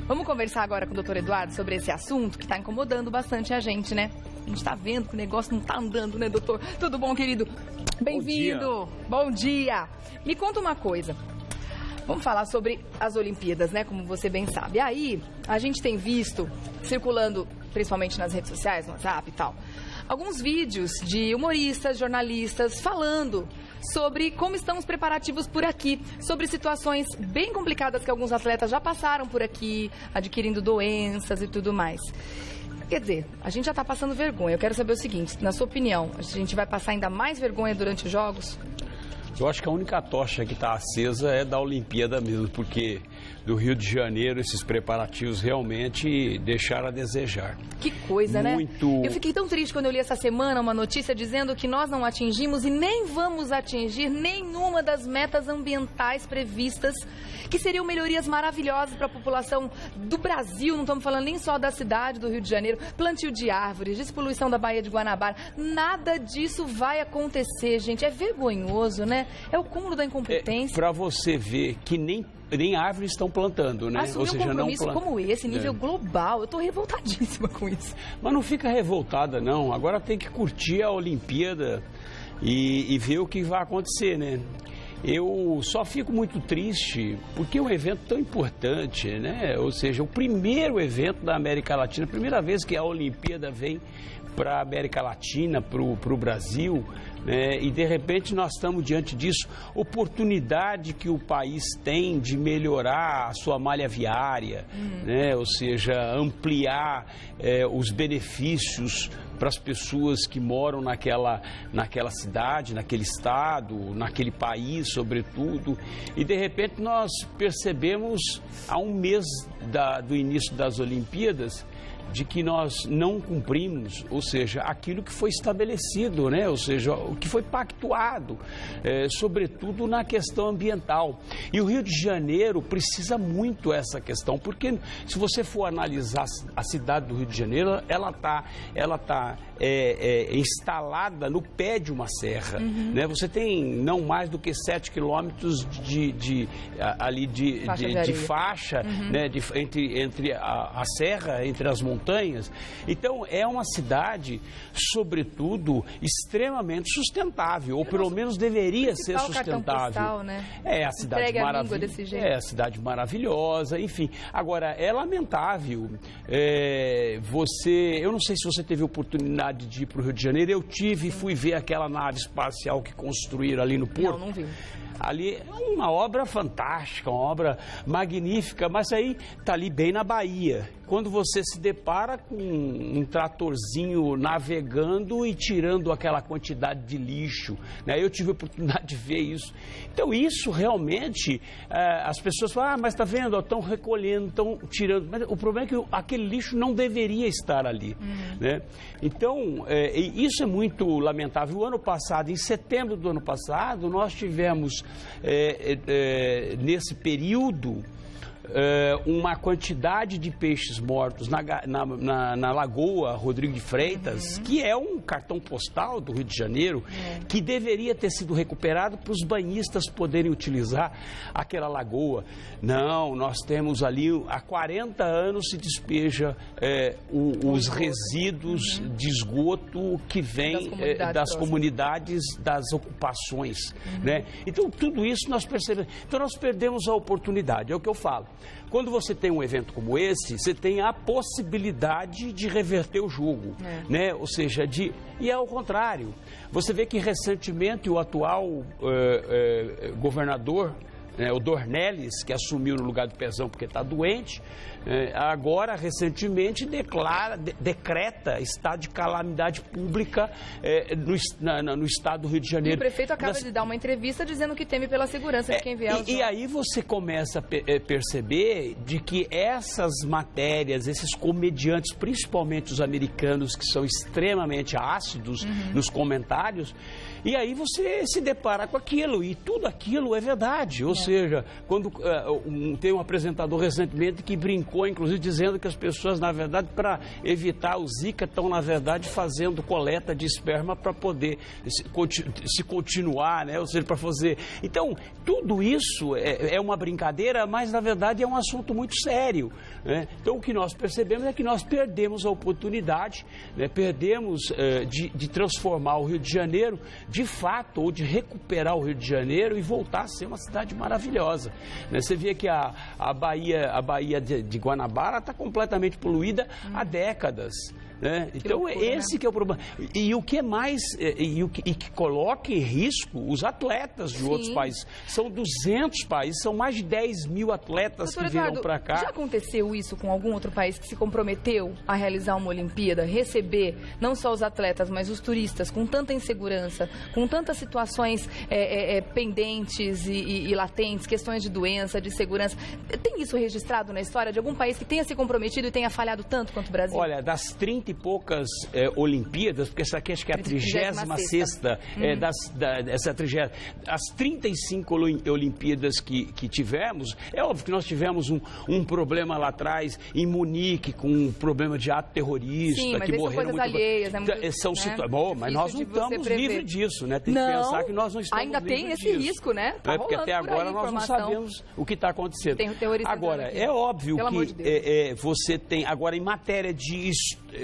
Vamos conversar agora com o doutor Eduardo sobre esse assunto que está incomodando bastante a gente, né? A gente está vendo que o negócio não está andando, né, doutor? Tudo bom, querido? Bem-vindo! Bom dia! Me conta uma coisa. Vamos falar sobre as Olimpíadas, né? Como você bem sabe. Aí, a gente tem visto, circulando principalmente nas redes sociais, no WhatsApp e tal, alguns vídeos de humoristas, jornalistas, falando sobre como estão os preparativos por aqui, sobre situações bem complicadas que alguns atletas já passaram por aqui, adquirindo doenças e tudo mais. Quer dizer, a gente já está passando vergonha. Eu quero saber o seguinte, na sua opinião, a gente vai passar ainda mais vergonha durante os Jogos? Eu acho que a única tocha que está acesa é da Olimpíada mesmo, porque do Rio de Janeiro esses preparativos realmente deixaram a desejar. Que coisa, né? Eu fiquei tão triste quando eu li essa semana uma notícia dizendo que nós não atingimos e nem vamos atingir nenhuma das metas ambientais previstas, que seriam melhorias maravilhosas para a população do Brasil, não estamos falando nem só da cidade do Rio de Janeiro, plantio de árvores, despoluição da Baía de Guanabara, nada disso vai acontecer, gente. É vergonhoso, né? É o cúmulo da incompetência. Para você ver que nem árvores estão plantando, né? Assumir um compromisso como esse, nível global, eu estou revoltadíssima com isso. Mas não fica revoltada, não. Agora tem que curtir a Olimpíada e ver o que vai acontecer, né? Eu só fico muito triste porque é um evento tão importante, né? Ou seja, o primeiro evento da América Latina, a primeira vez que a Olimpíada vem para a América Latina, para o Brasil, né? E de repente nós estamos diante disso, oportunidade que o país tem de melhorar a sua malha viária, né? Ou seja, ampliar os benefícios para as pessoas que moram naquela cidade, naquele estado, naquele país, sobretudo. E de repente nós percebemos, há um mês do início das Olimpíadas, de que nós não cumprimos, ou seja, aquilo que foi estabelecido, né? Ou seja, o que foi pactuado, sobretudo na questão ambiental. E o Rio de Janeiro precisa muito essa questão, porque se você for analisar a cidade do Rio de Janeiro, ela tá instalada no pé de uma serra, né? Você tem não mais do que 7 quilômetros de faixa, né? Entre a serra, entre as montanhas. Então, é uma cidade, sobretudo, extremamente sustentável, ou pelo menos deveria ser sustentável. Postal, né? É a cidade maravilhosa. É a cidade maravilhosa, enfim. Agora, é lamentável. Eu não sei se você teve oportunidade de ir para o Rio de Janeiro. Eu tive e fui ver aquela nave espacial que construíram ali no Porto. Não vi. Ali é uma obra fantástica, uma obra magnífica, mas aí está ali bem na Bahia. Quando você se depara com um tratorzinho navegando e tirando aquela quantidade de lixo, né? Eu tive a oportunidade de ver isso. Então isso realmente, as pessoas falam, mas está vendo, estão recolhendo, estão tirando. Mas o problema é que aquele lixo não deveria estar ali, né? Então, isso é muito lamentável. O ano passado, em setembro do ano passado, nós tivemos, nesse período, uma quantidade de peixes mortos na Lagoa Rodrigo de Freitas, que é um cartão postal do Rio de Janeiro, que deveria ter sido recuperado para os banhistas poderem utilizar aquela lagoa. Não, nós temos ali, há 40 anos se despeja os resíduos de esgoto que vem das comunidades, das ocupações, né? Então, tudo isso nós percebemos. Então, nós perdemos a oportunidade, é o que eu falo. Quando você tem um evento como esse, você tem a possibilidade de reverter o jogo, né? Ou seja, e é ao contrário. Você vê que recentemente o atual governador, o Dornelles, que assumiu no lugar do Pezão porque está doente, agora recentemente decreta estado de calamidade pública no estado do Rio de Janeiro. E o prefeito acaba de dar uma entrevista dizendo que teme pela segurança de quem vier aos Jogos. E aí você começa a perceber de que essas matérias, esses comediantes, principalmente os americanos, que são extremamente ácidos nos comentários, e aí você se depara com aquilo, e tudo aquilo é verdade, ou seja, quando tem um apresentador recentemente que brincou, inclusive, dizendo que as pessoas, na verdade, para evitar o Zika, estão, na verdade, fazendo coleta de esperma para poder se continuar, né? Ou seja, para fazer... Então, tudo isso é uma brincadeira, mas, na verdade, é um assunto muito sério, né? Então, o que nós percebemos é que nós perdemos a oportunidade, né? Perdemos de transformar o Rio de Janeiro, de fato, ou de recuperar o Rio de Janeiro e voltar a ser uma cidade maravilhosa, né? Você vê que a Baía de Guanabara está completamente poluída há décadas, né? Então, loucura, esse, né? Que é o problema. E o que é mais, que coloca em risco os atletas de outros países. São 200 países, são mais de 10 mil atletas que vieram para cá. Já aconteceu isso com algum outro país que se comprometeu a realizar uma Olimpíada, receber não só os atletas, mas os turistas, com tanta insegurança, com tantas situações pendentes e latentes, questões de doença, de segurança? Tem isso registrado na história de algum país que tenha se comprometido e tenha falhado tanto quanto o Brasil? Olha, das 30 e poucas Olimpíadas, porque essa aqui acho que é a 36ª, as 35 Olimpíadas que tivemos, é óbvio que nós tivemos um problema lá atrás, em Munique, com um problema de ato terrorista. Sim, mas que morreram são coisas alheias, né? Bom, mas nós não estamos livres disso, né? Tem que pensar que nós não estamos livres disso. Ainda tem esse risco, né? Tá porque até agora nós não sabemos o que está acontecendo. Tem terrorista. Agora, é óbvio que você tem, agora em matéria de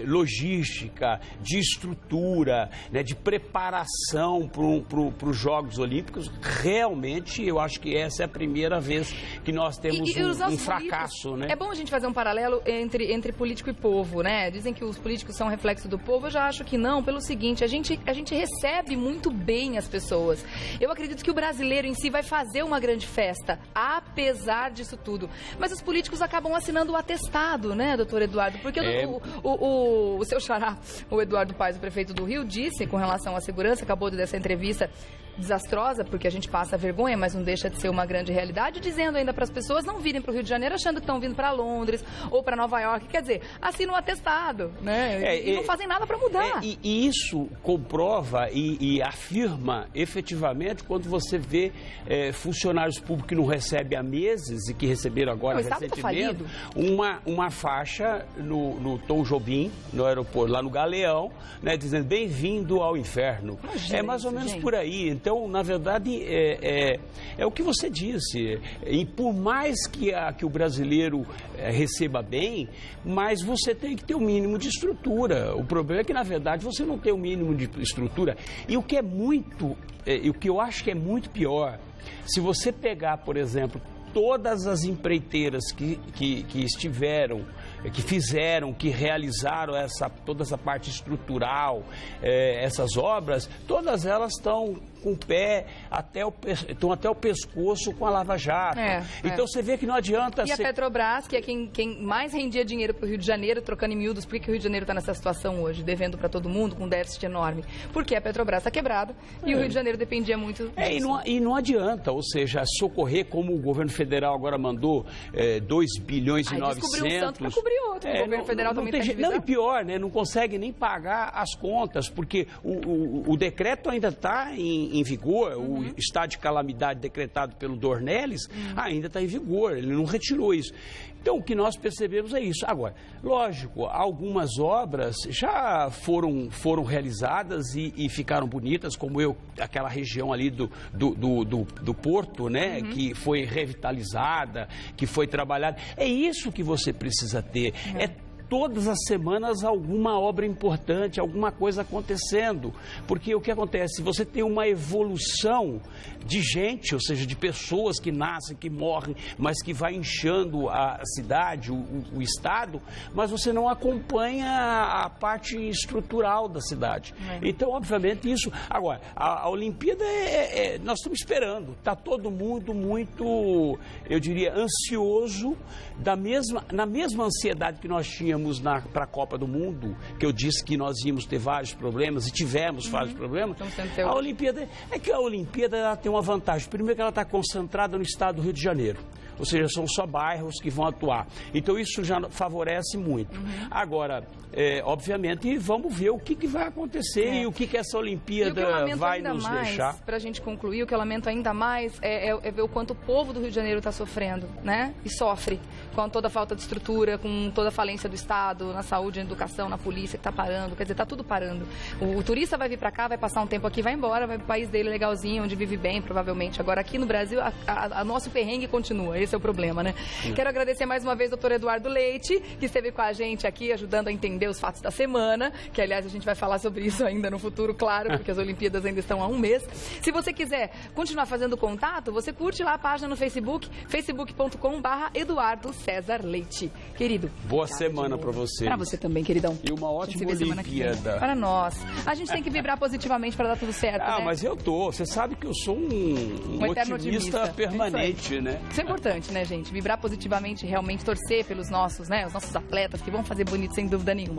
logística, de estrutura, né, de preparação para os Jogos Olímpicos, realmente eu acho que essa é a primeira vez que nós temos um fracasso, né? É bom a gente fazer um paralelo entre político e povo, né? Dizem que os políticos são reflexo do povo, eu já acho que não, pelo seguinte, a gente recebe muito bem as pessoas. Eu acredito que o brasileiro em si vai fazer uma grande festa, apesar disso tudo. Mas os políticos acabam assinando o atestado, né, doutor Eduardo? Porque o seu xará, o Eduardo Paes, o prefeito do Rio, disse com relação à segurança, acabou de dar essa entrevista desastrosa, porque a gente passa vergonha, mas não deixa de ser uma grande realidade, dizendo ainda para as pessoas não virem para o Rio de Janeiro achando que estão vindo para Londres ou para Nova York. Quer dizer, assinam um atestado, né? E não fazem nada para mudar. E isso comprova e afirma efetivamente quando você vê funcionários públicos que não recebem há meses e que receberam agora recentemente uma faixa no Tom Jobim, no aeroporto, lá no Galeão, né, dizendo bem-vindo ao inferno. Imagina mais ou menos gente. Por aí. Então, na verdade, é o que você disse. E por mais que o brasileiro receba bem, mas você tem que ter o mínimo de estrutura. O problema é que, na verdade, você não tem o mínimo de estrutura. E o que o que eu acho que é muito pior, se você pegar, por exemplo, todas as empreiteiras que estiveram, que fizeram, que realizaram toda essa parte estrutural, essas obras, todas elas estão com o pé até o pescoço com a Lava Jato. Então você vê que não adianta... E a Petrobras, que é quem mais rendia dinheiro para o Rio de Janeiro, trocando em miúdos, por que o Rio de Janeiro está nessa situação hoje, devendo para todo mundo, com um déficit enorme? Porque a Petrobras está quebrada e o Rio de Janeiro dependia muito disso. E não adianta, ou seja, socorrer como o governo federal agora mandou 2 bilhões e 900... descobriu um santo para cobrir outro, o governo federal também tem Não, e pior, né? Não consegue nem pagar as contas, porque o decreto ainda está em vigor, o estado de calamidade decretado pelo Dornelles ainda está em vigor, ele não retirou isso. Então, o que nós percebemos é isso. Agora, lógico, algumas obras já foram realizadas e ficaram bonitas, como aquela região ali do Porto, né, que foi revitalizada, que foi trabalhada. É isso que você precisa ter. Todas as semanas alguma obra importante, alguma coisa acontecendo. Porque o que acontece? Você tem uma evolução de gente, ou seja, de pessoas que nascem, que morrem, mas que vai inchando a cidade, o estado, mas você não acompanha a parte estrutural da cidade. Então, obviamente, isso... Agora, a Olimpíada nós estamos esperando. Está todo mundo muito, eu diria, ansioso, na mesma ansiedade que nós tínhamos para a Copa do Mundo, que eu disse que nós íamos ter vários problemas e tivemos vários problemas. A Olimpíada ela tem uma vantagem. Primeiro que ela está concentrada no estado do Rio de Janeiro. ou seja, são só bairros que vão atuar. Então isso já favorece muito. Agora, obviamente, vamos ver o que vai acontecer e o que essa Olimpíada vai nos deixar. Para a gente concluir, o que eu lamento ainda mais é ver o quanto o povo do Rio de Janeiro está sofrendo, né? E sofre com toda a falta de estrutura, com toda a falência do Estado, na saúde, na educação, na polícia, que está parando. Quer dizer, está tudo parando. O turista vai vir para cá, vai passar um tempo aqui, vai embora, vai para o país dele legalzinho, onde vive bem, provavelmente. Agora, aqui no Brasil, a nosso perrengue continua. Esse é o problema, né? Quero agradecer mais uma vez ao doutor Eduardo Leite, que esteve com a gente aqui, ajudando a entender os fatos da semana, que, aliás, a gente vai falar sobre isso ainda no futuro, claro, porque as Olimpíadas ainda estão há um mês. Se você quiser continuar fazendo contato, você curte lá a página no Facebook, facebook.com/Eduardo César Leite. Querido. Boa semana para você. Para você também, queridão. E uma ótima Olimpíada. Para nós. A gente tem que vibrar positivamente para dar tudo certo, né? Mas eu tô. Você sabe que eu sou um otimista permanente, né? Isso é importante, né, gente? Vibrar positivamente, realmente torcer pelos nossos, né? Os nossos atletas que vão fazer bonito, sem dúvida nenhuma.